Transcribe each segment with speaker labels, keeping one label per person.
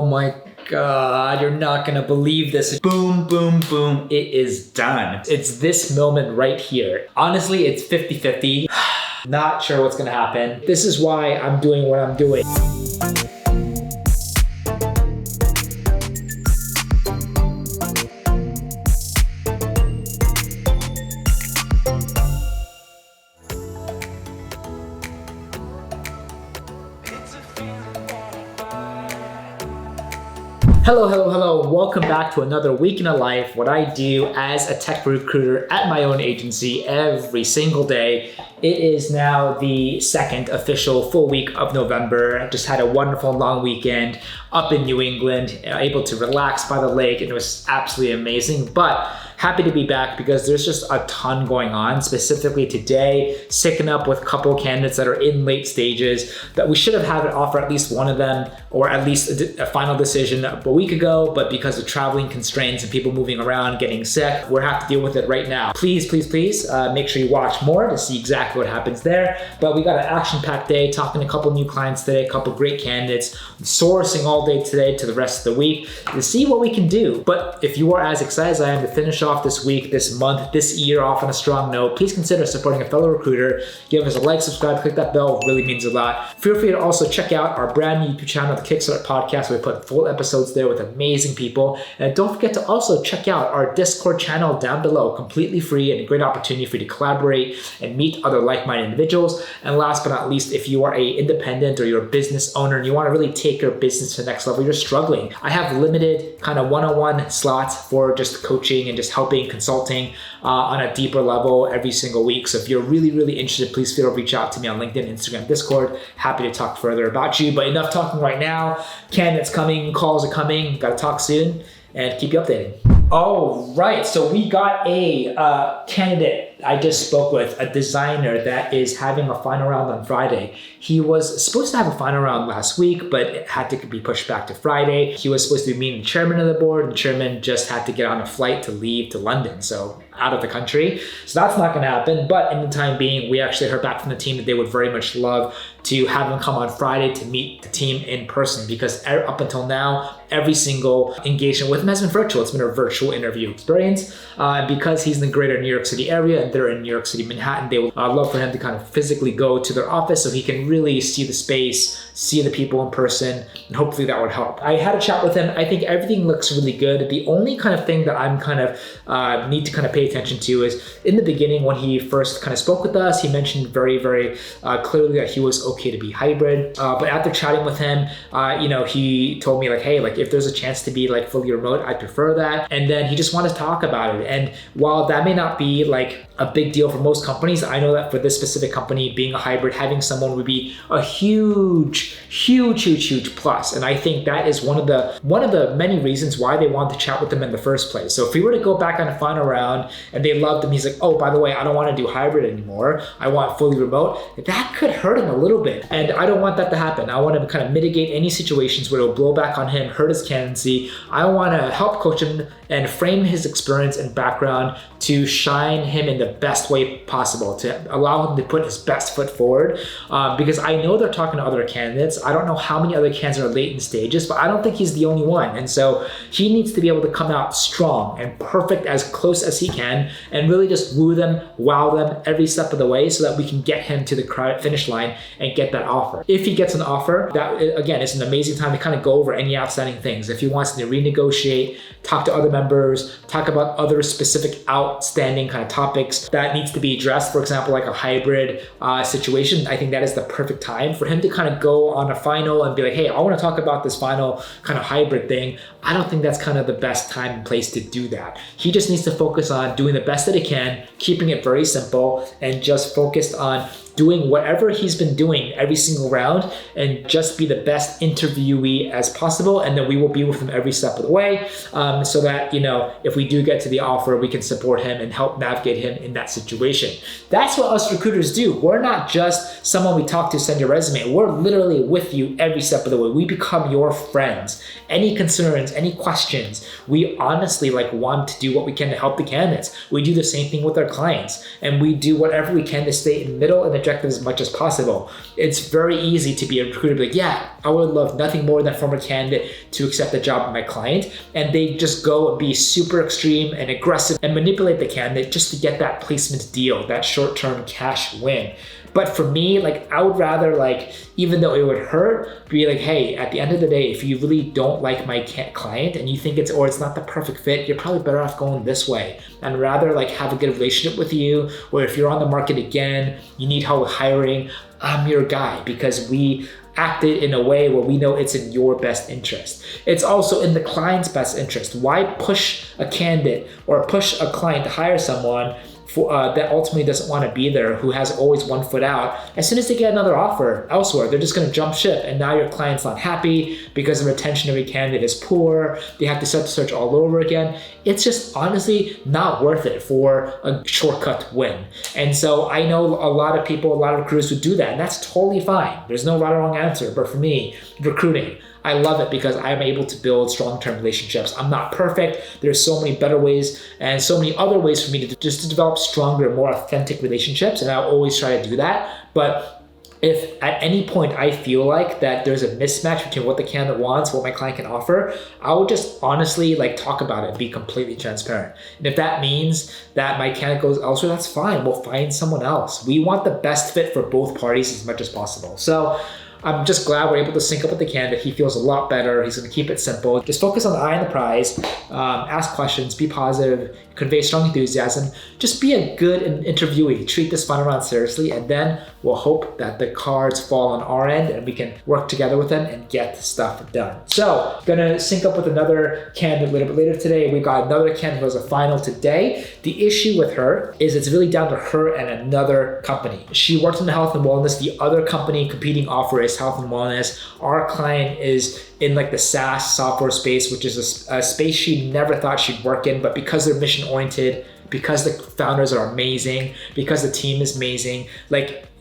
Speaker 1: Oh my God, you're not gonna believe this. Boom, boom, boom, it is done. It's this moment right here. Honestly, it's 50-50. Not sure what's gonna happen. This is why I'm doing what I'm doing. Hello. Welcome back to another week in a life, what I do as a tech recruiter at my own agency every single day. It is now the second official full week of November. I just had a wonderful long weekend up in New England, able to relax by the lake, and it was absolutely amazing. But happy to be back because there's just a ton going on. Specifically today, syncing up with a couple of candidates that are in late stages that we should have had an offer, at least one of them, or at least a final decision a week ago, but because of traveling constraints and people moving around, getting sick, we'll have to deal with it right now. Please, make sure you watch more to see exactly what happens there. But we got an action-packed day, talking to a couple new clients today, a couple great candidates, sourcing all day today to the rest of the week to see what we can do. But if you are as excited as I am to finish off this week, this month, this year off on a strong note, please consider supporting a fellow recruiter. Give us a like, subscribe, click that bell, it really means a lot. Feel free to also check out our brand new YouTube channel, the Kickstart Podcast. We put full episodes there with amazing people. And don't forget to also check out our Discord channel down below, completely free and a great opportunity for you to collaborate and meet other like-minded individuals. And last but not least, if you are a independent or you're a business owner and you want to really take your business to the next level, you're struggling, I have limited kind of one-on-one slots for just coaching and just helping, consulting on a deeper level every single week. So if you're really interested, please feel free to reach out to me on LinkedIn, Instagram, Discord. Happy to talk further about you. But enough talking right now. Candidates coming, calls are coming. Got to talk soon and keep you updated. All right, so we got a candidate I just spoke with, a designer that is having a final round on Friday. He was supposed to have a final round last week, but it had to be pushed back to Friday. He was supposed to be meeting the chairman of the board, and the chairman just had to get on a flight to leave to London, so out of the country. So that's not gonna happen, but in the time being, we actually heard back from the team that they would very much love to have him come on Friday to meet the team in person, because up until now, every single engagement with him has been virtual. It's been a virtual interview experience. Because he's in the greater New York City area and they're in New York City, Manhattan, they would love for him to kind of physically go to their office so he can really see the space, see the people in person, and hopefully that would help. I had a chat with him. I think everything looks really good. The only kind of thing that I'm kind of need to kind of pay attention to is in the beginning when he first kind of spoke with us, he mentioned very clearly that he was okay to be hybrid. But after chatting with him, he told me like, hey, like if there's a chance to be like fully remote, I prefer that. And then he just wanted to talk about it. And while that may not be like a big deal for most companies, I know that for this specific company, being a hybrid, having someone would be a huge plus. And I think that is one of the many reasons why they wanted to chat with them in the first place. So if we were to go back on a final round and they loved him, he's like, oh, by the way, I don't want to do hybrid anymore. I want fully remote. That could hurt him a little bit. And I don't want that to happen. I want to kind of mitigate any situations where it'll blow back on him, hurt his candidacy. I want to help coach him and frame his experience and background to shine him in the best way possible, to allow him to put his best foot forward. Because I know they're talking to other candidates. I don't know how many other candidates are late in stages, but I don't think he's the only one. And so he needs to be able to come out strong and perfect, as close as he can, and really just woo them, wow them every step of the way so that we can get him to the finish line and get that offer. If he gets an offer, that again is an amazing time to kind of go over any outstanding things. If he wants to renegotiate, talk to other members, talk about other specific outstanding kind of topics that needs to be addressed, for example, like a hybrid situation, I think that is the perfect time for him to kind of go on a final and be like, hey, I want to talk about this final kind of hybrid thing. I don't think that's kind of the best time and place to do that. He just needs to focus on doing the best that he can, keeping it very simple, and just focused on doing whatever he's been doing every single round and just be the best interviewee as possible. And then we will be with him every step of the way so that, if we do get to the offer, we can support him and help navigate him in that situation. That's what us recruiters do. We're not just someone we talk to, send your resume. We're literally literally with you every step of the way. We become your friends. Any concerns, any questions, we honestly want to do what we can to help the candidates. We do the same thing with our clients, and we do whatever we can to stay in the middle and objective as much as possible. It's very easy to be a recruiter, like, yeah, I would love nothing more than for a candidate to accept the job of my client, and they just go and be super extreme and aggressive and manipulate the candidate just to get that placement deal, that short-term cash win. But for me, I would rather, even though it would hurt, be like, hey, at the end of the day, if you really don't like my client and you think it's not the perfect fit, you're probably better off going this way. And rather have a good relationship with you, or if you're on the market again, you need help with hiring, I'm your guy, because we acted in a way where we know it's in your best interest. It's also in the client's best interest. Why push a candidate or push a client to hire someone that ultimately doesn't want to be there, who has always one foot out? As soon as they get another offer elsewhere, they're just going to jump ship, and now your client's not happy because the retention of your candidate is poor. They have to start the search all over again. It's just honestly not worth it for a shortcut win. And so I know a lot of people, a lot of recruiters would do that, and that's totally fine. There's no right or wrong answer. But for me, recruiting, I love it because I'm able to build strong-term relationships. I'm not perfect. There's so many better ways and so many other ways for me to develop stronger, more authentic relationships, and I'll always try to do that. But if at any point I feel like that there's a mismatch between what the candidate wants, what my client can offer, I will just honestly talk about it and be completely transparent. And if that means that my candidate goes elsewhere, that's fine. We'll find someone else. We want the best fit for both parties as much as possible. So I'm just glad we're able to sync up with the candidate. He feels a lot better. He's going to keep it simple. Just focus on the eye on the prize, ask questions, be positive, convey strong enthusiasm. Just be a good interviewee. Treat this final round seriously, and then we'll hope that the cards fall on our end and we can work together with them and get stuff done. So, gonna sync up with another candidate a little bit later today. We got another candidate who has a final today. The issue with her is it's really down to her and another company. She works in the health and wellness. The other company competing offer is health and wellness. Our client is in the SaaS software space, which is a space she never thought she'd work in, but because they're mission oriented, because the founders are amazing, because the team is amazing,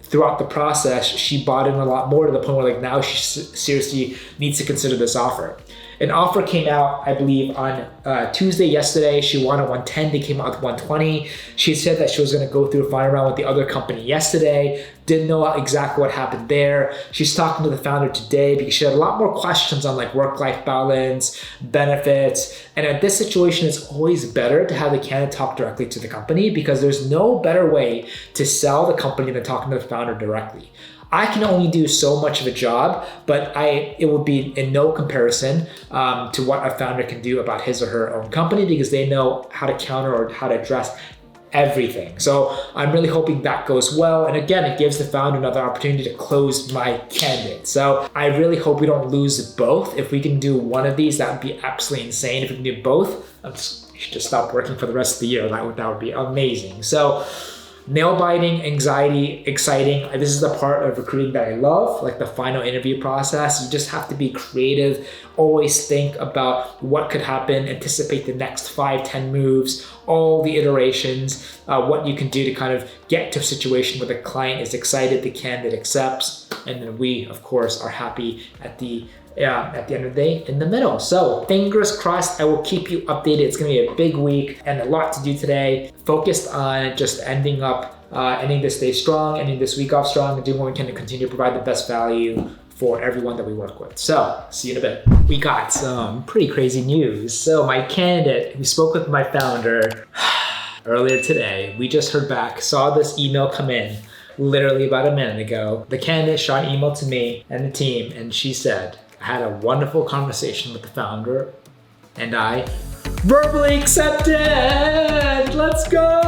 Speaker 1: throughout the process, she bought in a lot more to the point where now she seriously needs to consider this offer. An offer came out, I believe, on Tuesday yesterday. She wanted 110. They came out with 120. She said that she was going to go through a final round with the other company yesterday. Didn't know exactly what happened there. She's talking to the founder today because she had a lot more questions on work-life balance, benefits. And at this situation, it's always better to have the candidate talk directly to the company, because there's no better way to sell the company than talking to the founder directly. I can only do so much of a job, but it would be in no comparison to what a founder can do about his or her own company, because they know how to counter or how to address everything. So I'm really hoping that goes well. And again, it gives the founder another opportunity to close my candidate. So I really hope we don't lose both. If we can do one of these, that would be absolutely insane. If we can do both, I should just stop working for the rest of the year. That would be amazing. So nail-biting, anxiety, exciting. This is the part of recruiting that I love, the final interview process. You just have to be creative, always think about what could happen, anticipate the next 5-10 moves, all the iterations, what you can do to kind of get to a situation where the client is excited, the candidate accepts, and then we, of course, are happy at the end of the day in the middle. So fingers crossed, I will keep you updated. It's going to be a big week and a lot to do today. Focused on just ending this day strong, ending this week off strong, and doing what we can to continue to provide the best value for everyone that we work with. So see you in a bit. We got some pretty crazy news. So my candidate, we spoke with my founder earlier today. We just heard back, saw this email come in literally about a minute ago. The candidate shot an email to me and the team, and she said, I had a wonderful conversation with the founder, and I verbally accepted. Let's go.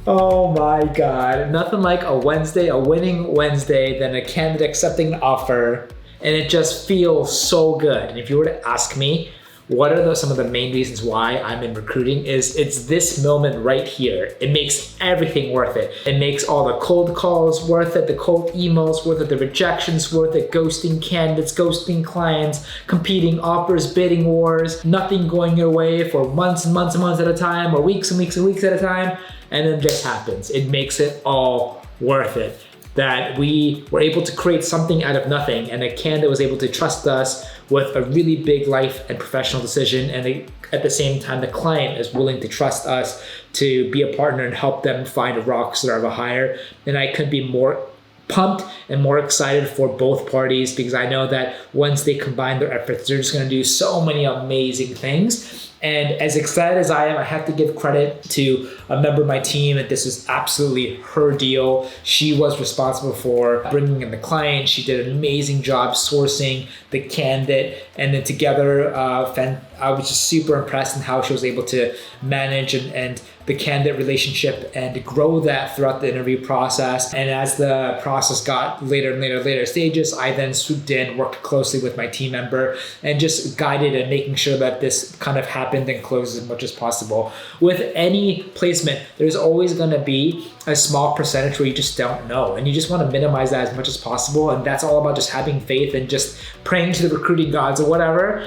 Speaker 1: Oh my God. Nothing like a winning Wednesday than a candidate accepting an offer, and it just feels so good. And if you were to ask me, what are some of the main reasons why I'm in recruiting, it's this moment right here. It makes everything worth it. It makes all the cold calls worth it, the cold emails worth it, the rejections worth it, ghosting candidates, ghosting clients, competing offers, bidding wars, nothing going your way for months and months and months at a time, or weeks and weeks and weeks at a time, and then it just happens. It makes it all worth it. that we were able to create something out of nothing, and a candidate was able to trust us with a really big life and professional decision, and at the same time, the client is willing to trust us to be a partner and help them find a rock star of a hire. And I couldn't be more pumped and more excited for both parties, because I know that once they combine their efforts, they're just going to do so many amazing things. And as excited as I am, I have to give credit to a member of my team that this was absolutely her deal. She was responsible for bringing in the client. She did an amazing job sourcing the candidate. And then together, I was just super impressed in how she was able to manage and the candidate relationship and grow that throughout the interview process. And as the process got later stages, I then swooped in, worked closely with my team member, and just guided and making sure that this kind of happened and closed as much as possible. With any placement, there's always going to be a small percentage where you just don't know, and you just want to minimize that as much as possible. And that's all about just having faith and just praying to the recruiting gods or whatever,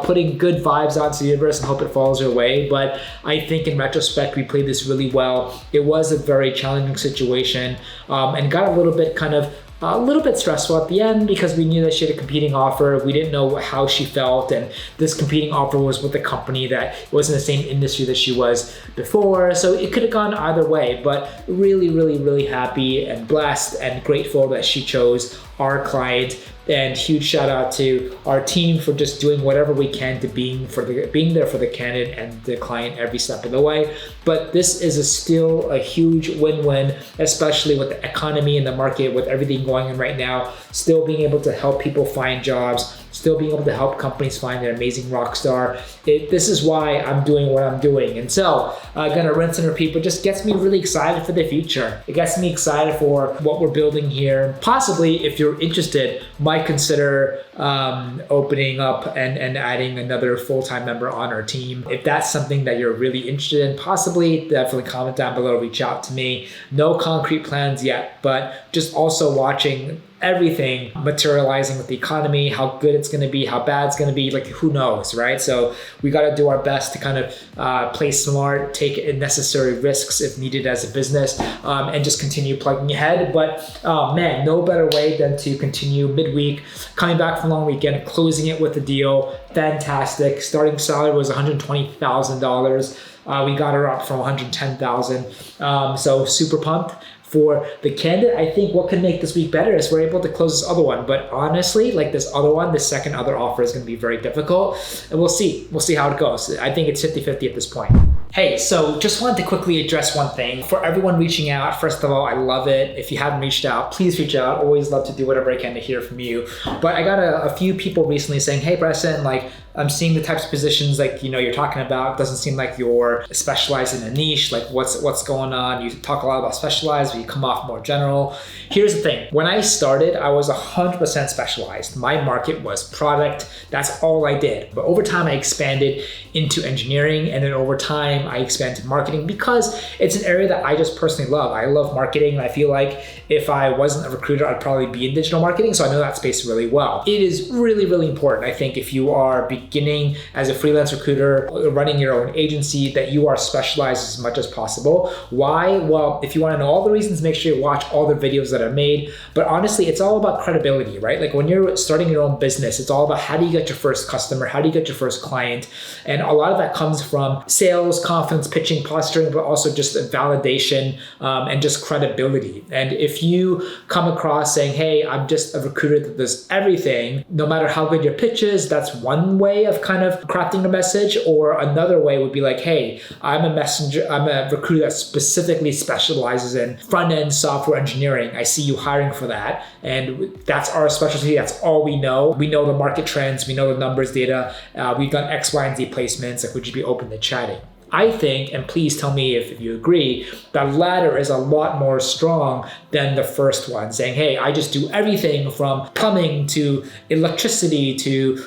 Speaker 1: putting good vibes out to the universe and hope it falls your way. But I think in retrospect, we played this really well. It was a very challenging situation, and got a little bit stressful at the end, because we knew that she had a competing offer. We didn't know how she felt, and this competing offer was with a company that was in the same industry that she was before. So it could have gone either way, but really happy and blessed and grateful that she chose our client. And huge shout out to our team for just doing whatever we can to being there for the candidate and the client every step of the way. But this is still a huge win-win, especially with the economy and the market, with everything going on right now. Still being able to help people find jobs, still being able to help companies find an amazing rock star. This is why I'm doing what I'm doing. And so gonna rinse and repeat, but just gets me really excited for the future. It gets me excited for what we're building here. Possibly, if you're interested, might consider opening up and adding another full-time member on our team. If that's something that you're really interested in, possibly definitely comment down below, reach out to me. No concrete plans yet, but just also watching everything materializing with the economy, how good it's going to be, how bad it's going to be, like who knows, right? So we got to do our best to kind of play smart, take necessary risks if needed as a business, and just continue plugging ahead. But man, no better way than to continue midweek, coming back from a long weekend, closing it with a deal. Fantastic. Starting salary was $120,000. We got her up from $110,000. So super pumped. For the candidate, I think what can make this week better is we're able to close this other one. But honestly, like this other one, the second other offer is going to be very difficult. And we'll see. We'll see how it goes. I think it's 50-50 at this point. Hey, so just wanted to quickly address one thing. For everyone reaching out, first of all, I love it. If you haven't reached out, please reach out. Always love to do whatever I can to hear from you. But I got a few people recently saying, hey, Preston, like I'm seeing the types of positions like you're talking about. It doesn't seem like you're specialized in a niche. Like what's going on? You talk a lot about specialized, but you come off more general. Here's the thing. When I started, I was 100% specialized. My market was product. That's all I did. But over time, I expanded into engineering, and then over time, I expanded to marketing, because it's an area that I just personally love. I love marketing, and I feel like if I wasn't a recruiter, I'd probably be in digital marketing. So I know that space really well. It is really important, I think, if you are beginning as a freelance recruiter, running your own agency, that you are specialized as much as possible. Why? Well, if you want to know all the reasons, make sure you watch all the videos that are made. But honestly, it's all about credibility, right? Like when you're starting your own business, it's all about how do you get your first customer? How do you get your first client? And a lot of that comes from sales, confidence, pitching, posturing, but also just validation and just credibility. And if you come across saying, hey, I'm just a recruiter that does everything, no matter how good your pitch is, that's one way of kind of crafting a message. Or another way would be like, hey, I'm a recruiter that specifically specializes in front-end software engineering. I see you hiring for that. And that's our specialty. That's all we know. We know the market trends. We know the numbers, data. We've done X, Y, and Z placements. Like, would you be open to chatting? I think, and please tell me if you agree, that latter is a lot more strong than the first one, saying, hey, I just do everything from plumbing to electricity to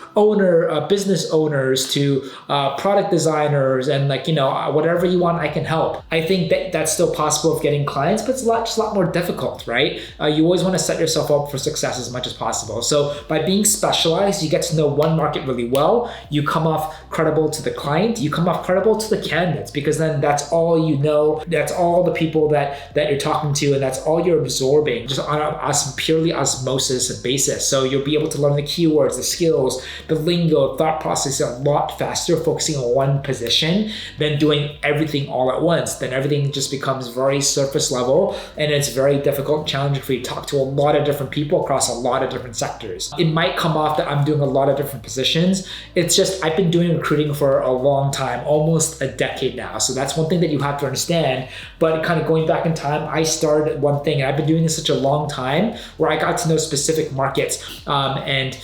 Speaker 1: business owners to product designers, and whatever you want, I can help. I think that that's still possible of getting clients, but it's just a lot more difficult, right? You always want to set yourself up for success as much as possible. So by being specialized, you get to know one market really well. You come off credible to the client. You come off credible to the candidate. candidates, because then that's all you know, that's all the people that you're talking to, and that's all you're absorbing just on a purely osmosis basis. So you'll be able to learn the keywords, the skills, the lingo, thought process a lot faster focusing on one position than doing everything all at once. Then everything just becomes very surface level, and it's very difficult and challenging for you to talk to a lot of different people across a lot of different sectors. It might come off that I'm doing a lot of different positions. It's just I've been doing recruiting for a long time, almost a decade now. So that's one thing that you have to understand. But kind of going back in time, I started one thing, and I've been doing this such a long time where I got to know specific markets and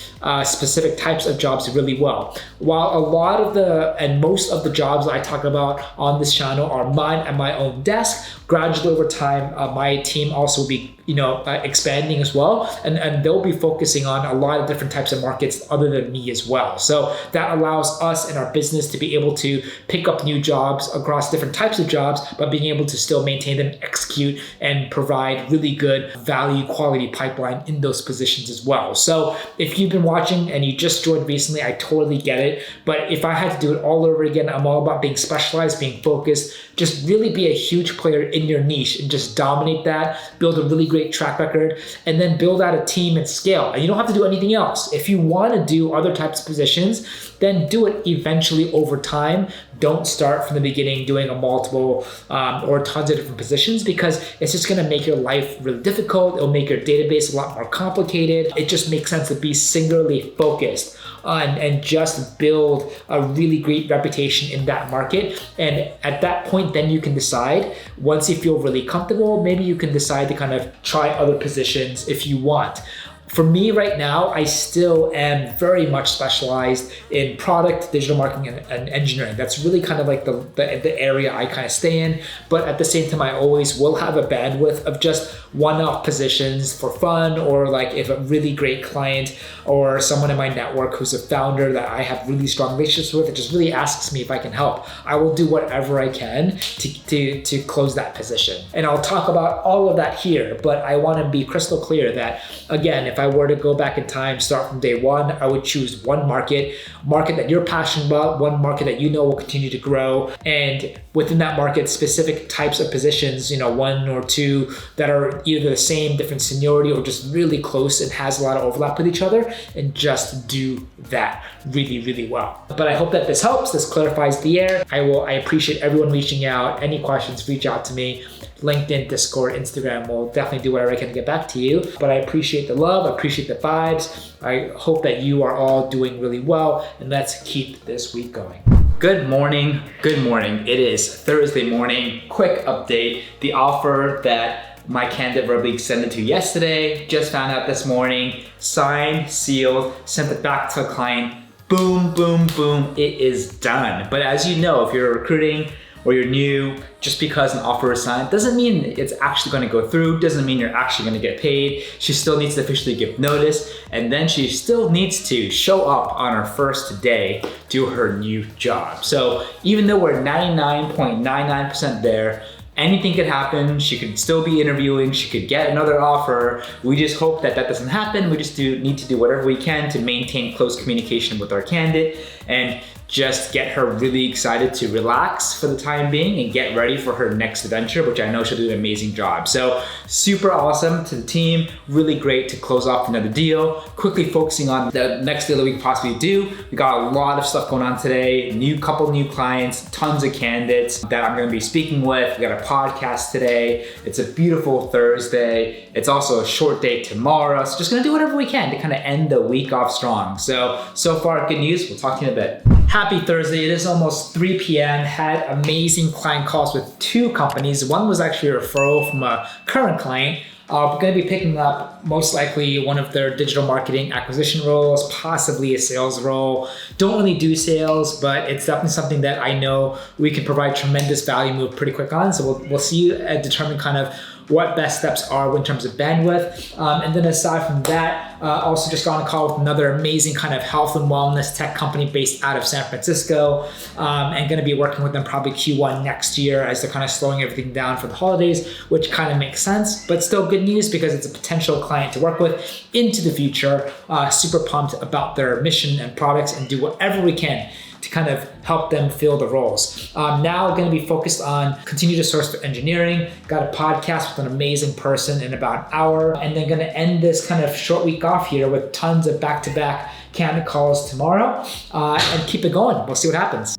Speaker 1: specific types of jobs really well. While a lot of and most of the jobs that I talk about on this channel are mine at my own desk, gradually over time, my team also will be expanding as well, and they'll be focusing on a lot of different types of markets other than me as well. So that allows us and our business to be able to pick up new jobs across different types of jobs, but being able to still maintain them, execute, and provide really good value quality pipeline in those positions as well. So if you've been watching and you just joined recently, I totally get it. But if I had to do it all over again, I'm all about being specialized, being focused, just really be a huge player in your niche and just dominate that, build a really great track record, and then build out a team and scale. And you don't have to do anything else. If you want to do other types of positions, then do it eventually over time. Don't start from the beginning doing a multiple or tons of different positions, because it's just going to make your life really difficult. It'll make your database a lot more complicated. It just makes sense to be singularly focused and just build a really great reputation in that market. And at that point, then you can decide, once you feel really comfortable, maybe you can decide to kind of try other positions if you want. For me right now, I still am very much specialized in product, digital marketing, and engineering. That's really kind of like the area I kind of stay in. But at the same time, I always will have a bandwidth of just one-off positions for fun, or like if a really great client or someone in my network who's a founder that I have really strong relationships with, it just really asks me if I can help. I will do whatever I can to close that position. And I'll talk about all of that here, but I want to be crystal clear that, again, if I were to go back in time, start from day one, I would choose one market that you're passionate about, one market that you know will continue to grow, and within that market, specific types of positions, one or two that are either the same, different seniority, or just really close and has a lot of overlap with each other, and just do that really, really well. But I hope that this helps, this clarifies the air. I appreciate everyone reaching out. Any questions, reach out to me. LinkedIn, Discord, Instagram, will definitely do whatever I can to get back to you. But I appreciate the love, I appreciate the vibes. I hope that you are all doing really well, and let's keep this week going. Good morning, good morning. It is Thursday morning. Quick update. The offer that my candidate verbally extended to yesterday, just found out this morning, signed, sealed, sent it back to the client. Boom, boom, boom, it is done. But as you know, if you're recruiting or you're new, just because an offer is signed doesn't mean it's actually going to go through, doesn't mean you're actually going to get paid. She still needs to officially give notice, and then she still needs to show up on her first day to her new job. So even though we're 99.99% there, anything could happen. She could still be interviewing, she could get another offer. We just hope that doesn't happen. We just need to do whatever we can to maintain close communication with our candidate and just get her really excited to relax for the time being and get ready for her next adventure, which I know she'll do an amazing job. So super awesome to the team, really great to close off another deal. Quickly focusing on the next deal that we can possibly do. We got a lot of stuff going on today, couple new clients, tons of candidates that I'm gonna be speaking with. We got a podcast today. It's a beautiful Thursday. It's also a short day tomorrow. So just gonna do whatever we can to kind of end the week off strong. So far, good news. We'll talk to you in a bit. Happy Thursday. It is almost 3 p.m. Had amazing client calls with 2 companies. One was actually a referral from a current client. We're going to be picking up most likely one of their digital marketing acquisition roles, possibly a sales role. Don't really do sales, but it's definitely something that I know we can provide tremendous value, move pretty quick on. So we'll see and determine kind of what best steps are in terms of bandwidth. And then aside from that, also just got on a call with another amazing kind of health and wellness tech company based out of San Francisco, and going to be working with them probably Q1 next year as they're kind of slowing everything down for the holidays, which kind of makes sense, but still good news because it's a potential client to work with into the future. Super pumped about their mission and products, and do whatever we can to kind of help them fill the roles. Now going to be focused on continue to source for engineering. Got a podcast with an amazing person in about an hour, and then going to end this kind of short week off here with tons of back-to-back candidate calls tomorrow, and keep it going. We'll see what happens.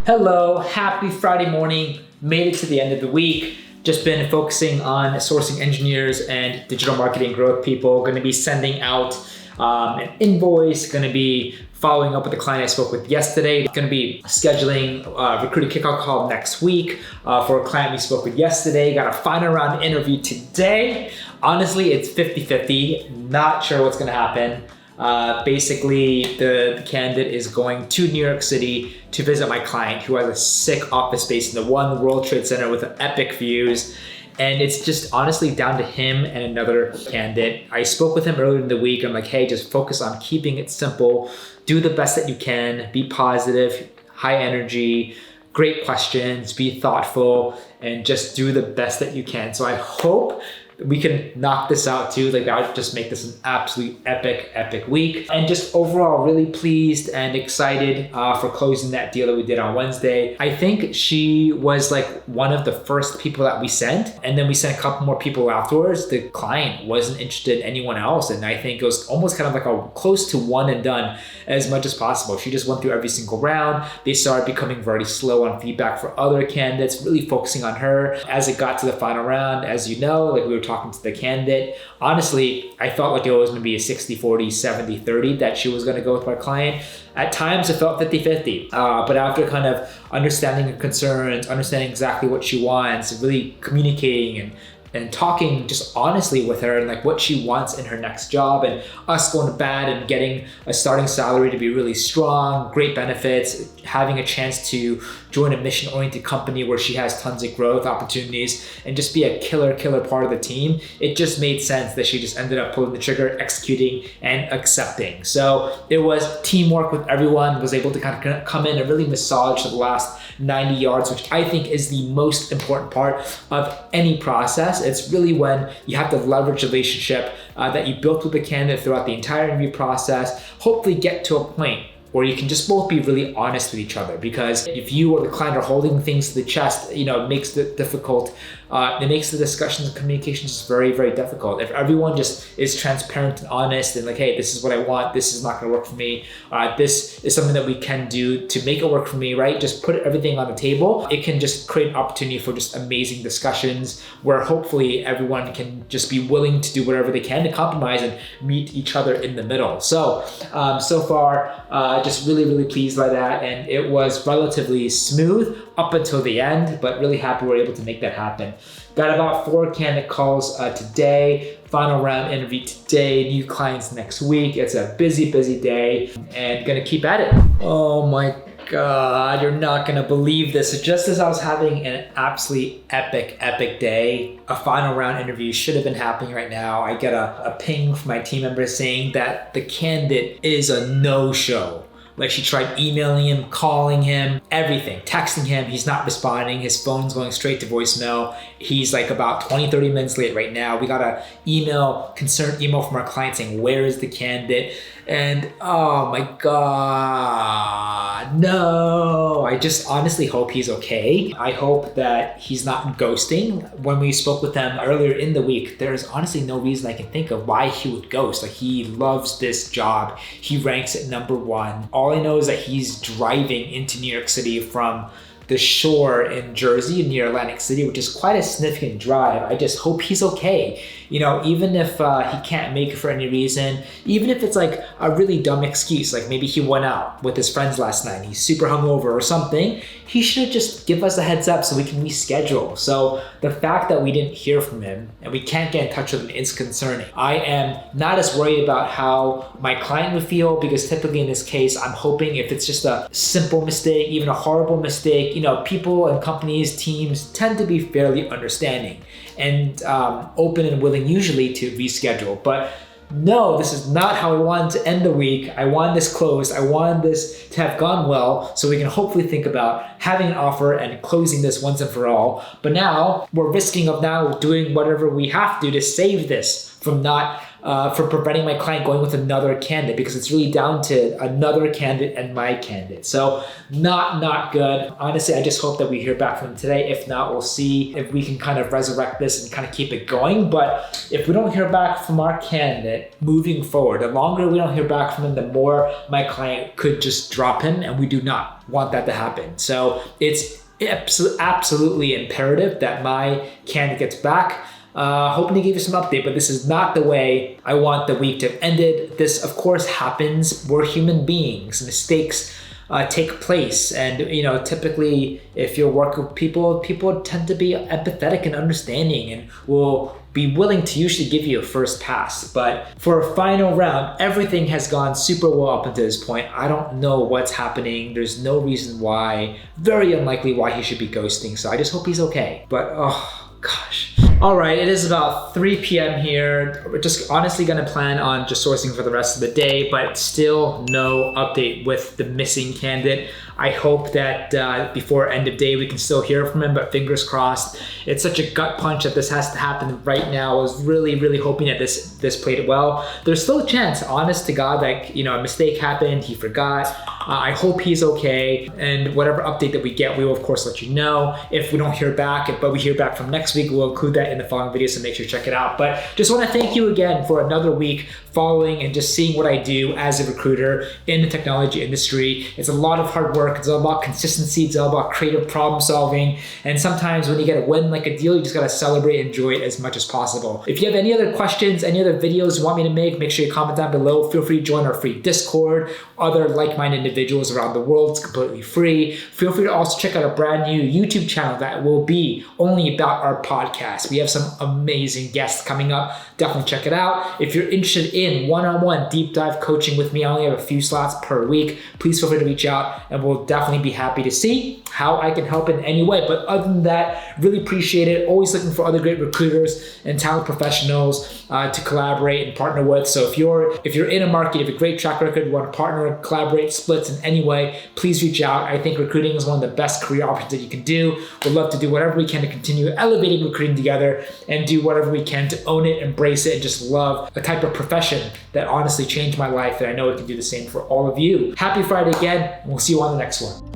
Speaker 1: Hello, happy Friday morning. Made it to the end of the week. Just been focusing on sourcing engineers and digital marketing growth people. Going to be sending out an invoice, going to be following up with the client I spoke with yesterday. Going to be scheduling a recruiting kickoff call next week for a client we spoke with yesterday. Got a final round interview today. Honestly, it's 50-50. Not sure what's going to happen. Basically, the candidate is going to New York City to visit my client who has a sick office space in the One World Trade Center with epic views. And it's just honestly down to him and another candidate. I spoke with him earlier in the week. I'm like, hey, just focus on keeping it simple. Do the best that you can. Be positive, high energy, great questions, be thoughtful, and just do the best that you can. So I hope we can knock this out too. Like, that would just make this an absolute epic week. And just overall really pleased and excited for closing that deal that we did on Wednesday. I think she was like one of the first people that we sent, and then we sent a couple more people afterwards. The client wasn't interested in anyone else, and I think it was almost kind of like a close to one and done as much as possible. She just went through every single round. They started becoming very slow on feedback for other candidates, really focusing on her. As it got to the final round, as you know, like we were talking to the candidate, honestly, I felt like it was going to be a 60-40, 70-30 that she was going to go with my client. At times it felt 50-50, but after kind of understanding her concerns, understanding exactly what she wants, really communicating and talking just honestly with her and like what she wants in her next job, and us going to bat and getting a starting salary to be really strong, great benefits, having a chance to join a mission-oriented company where she has tons of growth opportunities and just be a killer part of the team. It just made sense that she just ended up pulling the trigger, executing, and accepting. So it was teamwork with everyone, was able to kind of come in and really massage the last 90 yards, which I think is the most important part of any process. It's really when you have to leverage the relationship that you built with the candidate throughout the entire interview process, hopefully get to a point where you can just both be really honest with each other. Because if you or the client are holding things to the chest, it makes it difficult. It makes the discussions and communications very difficult. If everyone just is transparent and honest and like, hey, this is what I want, this is not going to work for me, this is something that we can do to make it work for me, right? Just put everything on the table. It can just create an opportunity for just amazing discussions where hopefully everyone can just be willing to do whatever they can to compromise and meet each other in the middle. So far, just really pleased by that, and it was relatively smooth up until the end, but really happy we were able to make that happen. Got about 4 candidate calls today, final round interview today, new clients next week. It's a busy day, and gonna keep at it. Oh my God, you're not gonna believe this. So just as I was having an absolutely epic day, a final round interview should have been happening right now. I get a ping from my team member saying that the candidate is a no-show. Like, she tried emailing him, calling him, everything, texting him. He's not responding. His phone's going straight to voicemail. He's like about 20-30 minutes late right now. We got a concerned email from our client saying, where is the candidate? And oh my God, no. I just honestly hope he's okay. I hope that he's not ghosting. When we spoke with them earlier in the week, there's honestly no reason I can think of why he would ghost. Like, he loves this job. He ranks at #1. All I know is that he's driving into New York City from the shore in Jersey near Atlantic City, which is quite a significant drive. I just hope he's okay. Even if he can't make it for any reason, even if it's like a really dumb excuse, like maybe he went out with his friends last night, he's super hungover or something, he should just give us a heads up so we can reschedule. So the fact that we didn't hear from him and we can't get in touch with him is concerning. I am not as worried about how my client would feel, because typically in this case, I'm hoping if it's just a simple mistake, even a horrible mistake, people and companies, teams tend to be fairly understanding and open and willing usually to reschedule. But no, this is not how I wanted to end the week. I wanted this closed. I wanted this to have gone well so we can hopefully think about having an offer and closing this once and for all. But now we're risking of now doing whatever we have to save this for preventing my client going with another candidate, because it's really down to another candidate and my candidate. So not good. Honestly, I just hope that we hear back from them today. If not, we'll see if we can kind of resurrect this and kind of keep it going. But if we don't hear back from our candidate moving forward, the longer we don't hear back from him, the more my client could just drop him, and we do not want that to happen. So it's absolutely imperative that my candidate gets back. Hoping to give you some update, but this is not the way I want the week to have ended. This, of course, happens. We're human beings. Mistakes take place. And, typically, if you're working with people tend to be empathetic and understanding and will be willing to usually give you a first pass. But for a final round, everything has gone super well up until this point. I don't know what's happening. There's no reason why, very unlikely why he should be ghosting. So I just hope he's okay. But, oh, gosh. All right, it is about 3 p.m. here. We're just honestly gonna plan on just sourcing for the rest of the day, but still no update with the missing candidate. I hope that before end of day we can still hear from him, but fingers crossed. It's such a gut punch that this has to happen right now. I was really hoping that this played well. There's still a chance, honest to God, that a mistake happened, he forgot. I hope he's okay, and whatever update that we get, we will of course let you know. If we don't hear back, but we hear back from next week, we'll include that in the following video, so make sure to check it out. But just want to thank you again for another week following and just seeing what I do as a recruiter in the technology industry. It's a lot of hard work. It's all about consistency. It's all about creative problem solving. And sometimes when you get a win like a deal, you just got to celebrate and enjoy it as much as possible. If you have any other questions, any other videos you want me to make sure you comment down below. Feel free to join our free Discord, other like-minded individuals around the world. It's completely free. Feel free to also check out a brand new YouTube channel that will be only about our podcast. We have some amazing guests coming up. Definitely check it out. If you're interested in one-on-one deep dive coaching with me, I only have a few slots per week. Please feel free to reach out, and we'll definitely be happy to see how I can help in any way. But other than that, really appreciate it. Always looking for other great recruiters and talent professionals to collaborate and partner with. So if you're in a market, you have a great track record, you want to partner, collaborate, splits in any way, please reach out. I think recruiting is one of the best career options that you can do. We'd love to do whatever we can to continue elevating recruiting together and do whatever we can to own it, embrace it, and just love a type of profession that honestly changed my life, and I know it can do the same for all of you. Happy Friday again, and we'll see you on the next one.